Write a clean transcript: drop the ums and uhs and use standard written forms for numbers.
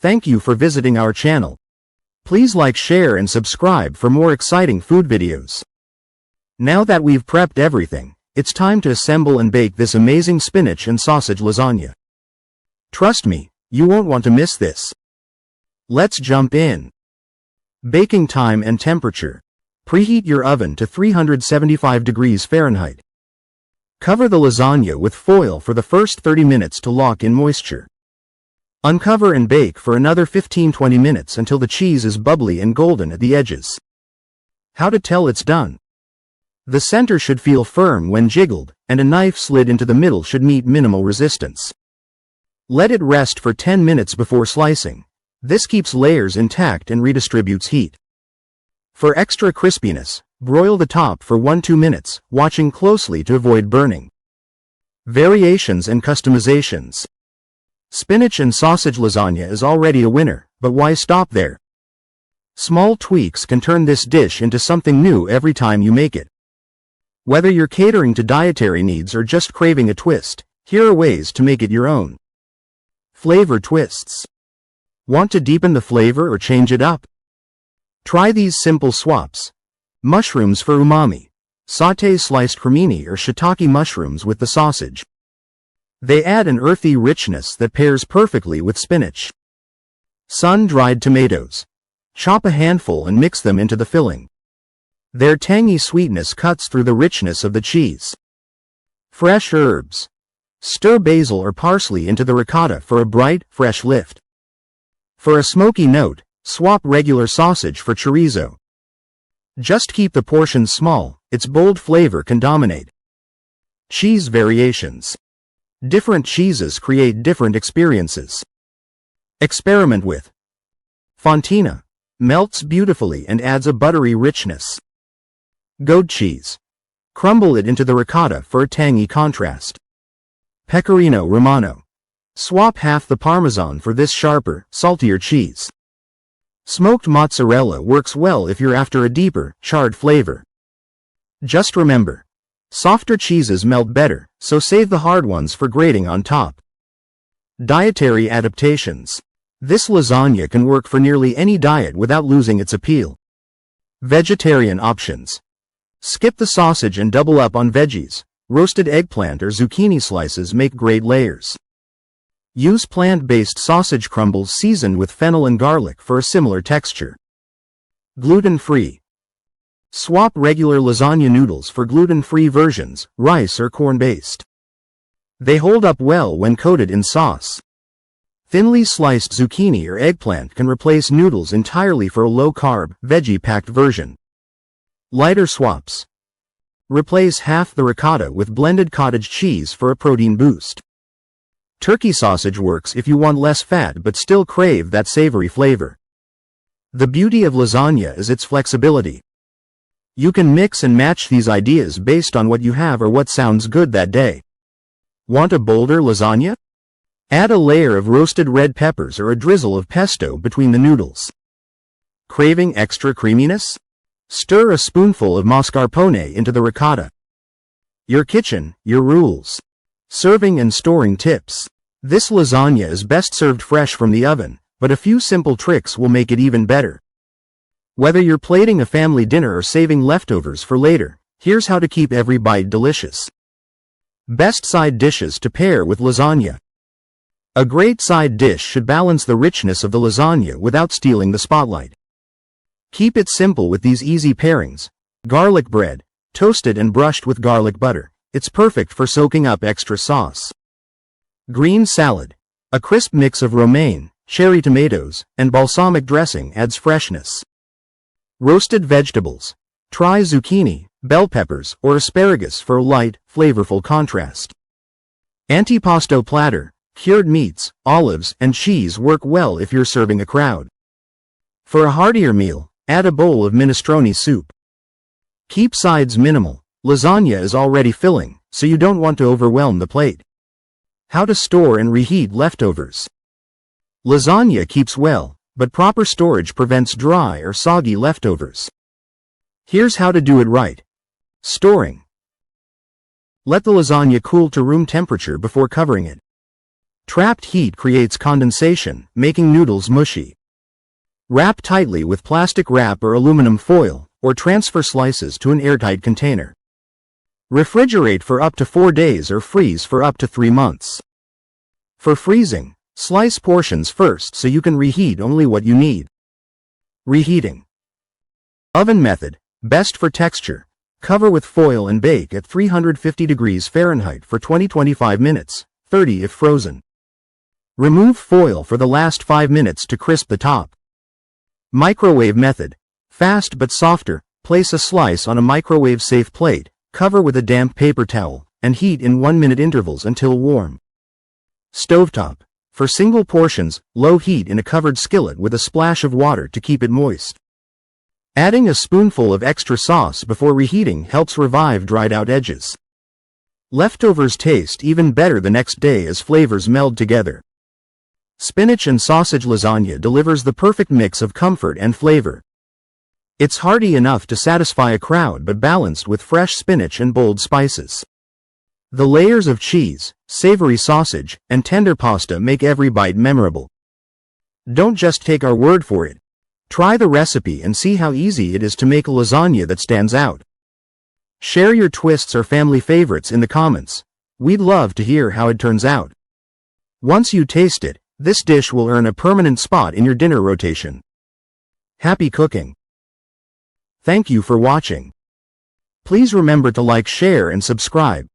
Thank you for visiting our channel. Please like, share and subscribe for more exciting food videos. Now that we've prepped everything, it's time to assemble and bake this amazing spinach and sausage lasagna. Trust me, you won't want to miss this. Let's jump in. Baking time and temperature. Preheat your oven to 375 degrees Fahrenheit. Cover the lasagna with foil for the first 30 minutes to lock in moisture. Uncover and bake for another 15-20 minutes until the cheese is bubbly and golden at the edges. How to tell it's done. The center should feel firm when jiggled, and a knife slid into the middle should meet minimal resistance. Let it rest for 10 minutes before slicing. This keeps layers intact and redistributes heat. For extra crispiness, broil the top for 1-2 minutes, watching closely to avoid burning. Variations and customizations. Spinach and sausage lasagna is already a winner, but why stop there? Small tweaks can turn this dish into something new every time you make it. Whether you're catering to dietary needs or just craving a twist, here are ways to make it your own. Flavor twists. Want to deepen the flavor or change it up? Try these simple swaps. Mushrooms for umami. Sauté sliced cremini or shiitake mushrooms with the sausage. They add an earthy richness that pairs perfectly with spinach. Sun-dried tomatoes. Chop a handful and mix them into the filling. Their tangy sweetness cuts through the richness of the cheese. Fresh herbs. Stir basil or parsley into the ricotta for a bright, fresh lift. For a smoky note, swap regular sausage for chorizo. Just keep the portions small, its bold flavor can dominate. Cheese variations. Different cheeses create different experiences. Experiment with fontina. Melts beautifully and adds a buttery richness. Goat cheese. Crumble it into the ricotta for a tangy contrast. Pecorino Romano. Swap half the Parmesan for this sharper, saltier cheese. Smoked mozzarella works well if you're after a deeper, charred flavor. Just remember, softer cheeses melt better, so save the hard ones for grating on top. Dietary adaptations. This lasagna can work for nearly any diet without losing its appeal. Vegetarian options. Skip the sausage and double up on veggies. Roasted eggplant or zucchini slices make great layers. Use plant-based sausage crumbles seasoned with fennel and garlic for a similar texture. Gluten-free. Swap regular lasagna noodles for gluten-free versions, rice or corn-based. They hold up well when coated in sauce. Thinly sliced zucchini or eggplant can replace noodles entirely for a low-carb, veggie-packed version. Lighter swaps. Replace half the ricotta with blended cottage cheese for a protein boost. Turkey sausage works if you want less fat but still crave that savory flavor. The beauty of lasagna is its flexibility. You can mix and match these ideas based on what you have or what sounds good that day. Want a bolder lasagna? Add a layer of roasted red peppers or a drizzle of pesto between the noodles. Craving extra creaminess? Stir a spoonful of mascarpone into the ricotta. Your kitchen, your rules. Serving and storing tips. This lasagna is best served fresh from the oven, but a few simple tricks will make it even better. Whether you're plating a family dinner or saving leftovers for later, here's how to keep every bite delicious. Best side dishes to pair with lasagna. A great side dish should balance the richness of the lasagna without stealing the spotlight. Keep it simple with these easy pairings. Garlic bread, toasted and brushed with garlic butter. It's perfect for soaking up extra sauce. Green salad. A crisp mix of romaine, cherry tomatoes, and balsamic dressing adds freshness. Roasted vegetables. Try zucchini, bell peppers, or asparagus for a light, flavorful contrast. Antipasto platter. Cured meats, olives, and cheese work well if you're serving a crowd. For a heartier meal, add a bowl of minestrone soup. Keep sides minimal. Lasagna is already filling, so you don't want to overwhelm the plate. How to store and reheat leftovers. Lasagna keeps well, but proper storage prevents dry or soggy leftovers. Here's how to do it right. Storing. Let the lasagna cool to room temperature before covering it. Trapped heat creates condensation, making noodles mushy. Wrap tightly with plastic wrap or aluminum foil, or transfer slices to an airtight container. Refrigerate for up to 4 days or freeze for up to 3 months. For freezing, slice portions first so you can reheat only what you need. Reheating. Oven method, best for texture. Cover with foil and bake at 350 degrees Fahrenheit for 20-25 minutes, 30 if frozen. Remove foil for the last 5 minutes to crisp the top. Microwave method, fast but softer. Place a slice on a microwave-safe plate, cover with a damp paper towel, and heat in 1-minute intervals until warm. Stovetop. For single portions, low heat in a covered skillet with a splash of water to keep it moist. Adding a spoonful of extra sauce before reheating helps revive dried-out edges. Leftovers taste even better the next day as flavors meld together. Spinach and sausage lasagna delivers the perfect mix of comfort and flavor. It's hearty enough to satisfy a crowd but balanced with fresh spinach and bold spices. The layers of cheese, savory sausage, and tender pasta make every bite memorable. Don't just take our word for it. Try the recipe and see how easy it is to make a lasagna that stands out. Share your twists or family favorites in the comments. We'd love to hear how it turns out. Once you taste it, this dish will earn a permanent spot in your dinner rotation. Happy cooking! Thank you for watching. Please remember to like, share, and subscribe.